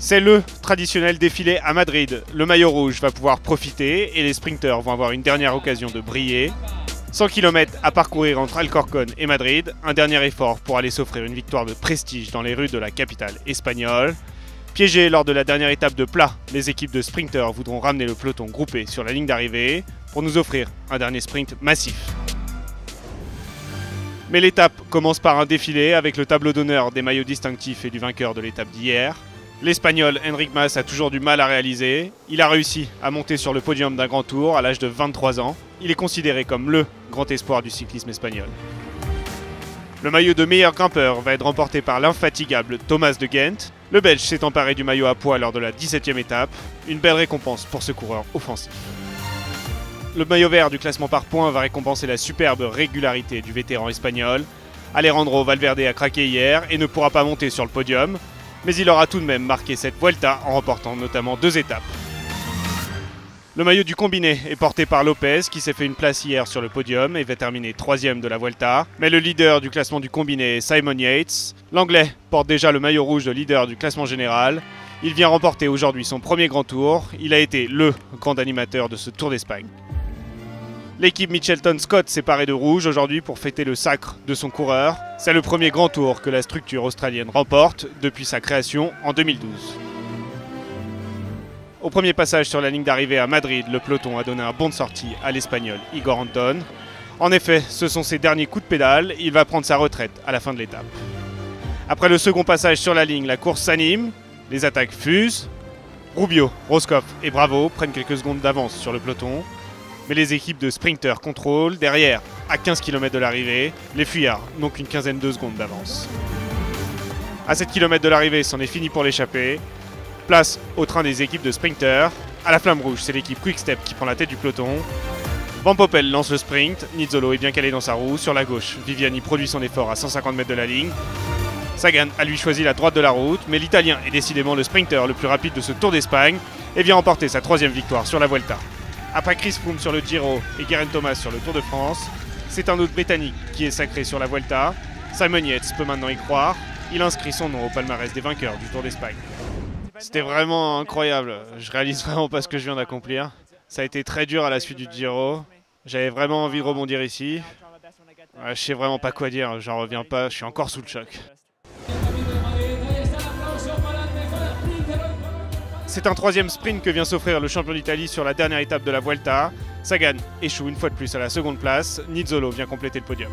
C'est le traditionnel défilé à Madrid. Le maillot rouge va pouvoir profiter et les sprinteurs vont avoir une dernière occasion de briller. 100 km à parcourir entre Alcorcón et Madrid, un dernier effort pour aller s'offrir une victoire de prestige dans les rues de la capitale espagnole. Piégés lors de la dernière étape de plat, les équipes de sprinteurs voudront ramener le peloton groupé sur la ligne d'arrivée pour nous offrir un dernier sprint massif. Mais l'étape commence par un défilé avec le tableau d'honneur des maillots distinctifs et du vainqueur de l'étape d'hier. L'Espagnol Enric Mas a toujours du mal à réaliser. Il a réussi à monter sur le podium d'un grand tour à l'âge de 23 ans. Il est considéré comme le grand espoir du cyclisme espagnol. Le maillot de meilleur grimpeur va être remporté par l'infatigable Thomas de Ghent. Le Belge s'est emparé du maillot à poids lors de la 17e étape. Une belle récompense pour ce coureur offensif. Le maillot vert du classement par points va récompenser la superbe régularité du vétéran espagnol. Alejandro Valverde a craqué hier et ne pourra pas monter sur le podium, mais il aura tout de même marqué cette Vuelta en remportant notamment 2 étapes. Le maillot du combiné est porté par Lopez qui s'est fait une place hier sur le podium et va terminer 3e de la Vuelta. Mais le leader du classement du combiné est Simon Yates. L'Anglais porte déjà le maillot rouge de leader du classement général. Il vient remporter aujourd'hui son premier grand tour. Il a été le grand animateur de ce Tour d'Espagne. L'équipe Mitchelton Scott s'est parée de rouge aujourd'hui pour fêter le sacre de son coureur. C'est le premier grand tour que la structure australienne remporte depuis sa création en 2012. Au premier passage sur la ligne d'arrivée à Madrid, le peloton a donné un bond de sortie à l'Espagnol Igor Anton. En effet, ce sont ses derniers coups de pédale, il va prendre sa retraite à la fin de l'étape. Après le second passage sur la ligne, la course s'anime, les attaques fusent. Rubio, Roscoff et Bravo prennent quelques secondes d'avance sur le peloton. Mais les équipes de sprinteurs contrôlent. Derrière, à 15 km de l'arrivée, les fuyards n'ont qu'une quinzaine de secondes d'avance. À 7 km de l'arrivée, c'en est fini pour l'échappée. Place au train des équipes de sprinteurs. À la flamme rouge, c'est l'équipe Quick-Step qui prend la tête du peloton. Van Poppel lance le sprint. Nizzolo est bien calé dans sa roue. Sur la gauche, Viviani produit son effort à 150 mètres de la ligne. Sagan a lui choisi la droite de la route, mais l'Italien est décidément le sprinter le plus rapide de ce Tour d'Espagne et vient remporter sa 3e victoire sur la Vuelta. Après Chris Froome sur le Giro et Geraint Thomas sur le Tour de France, c'est un autre Britannique qui est sacré sur la Vuelta. Simon Yates peut maintenant y croire. Il inscrit son nom au palmarès des vainqueurs du Tour d'Espagne. C'était vraiment incroyable. Je réalise vraiment pas ce que je viens d'accomplir. Ça a été très dur à la suite du Giro. J'avais vraiment envie de rebondir ici. Je sais vraiment pas quoi dire. J'en reviens pas. Je suis encore sous le choc. C'est un 3e sprint que vient s'offrir le champion d'Italie sur la dernière étape de la Vuelta. Sagan échoue une fois de plus à la seconde place. Nizzolo vient compléter le podium.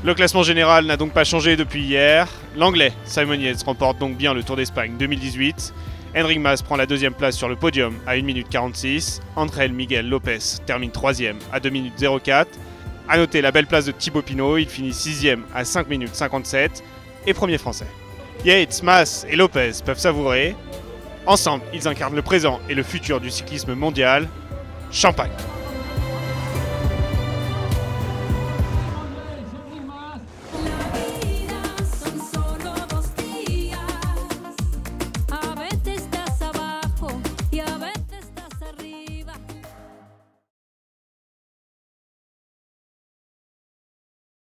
Le classement général n'a donc pas changé depuis hier. L'Anglais Simon Yates remporte donc bien le Tour d'Espagne 2018. Enric Mas prend la 2e place sur le podium à 1 minute 46. Andrel Miguel Lopez termine 3e à 2 minutes 04. A noter la belle place de Thibaut Pinot, il finit 6e à 5 minutes 57 et premier français. Yates, Mas et Lopez peuvent savourer. Ensemble, ils incarnent le présent et le futur du cyclisme mondial. Champagne!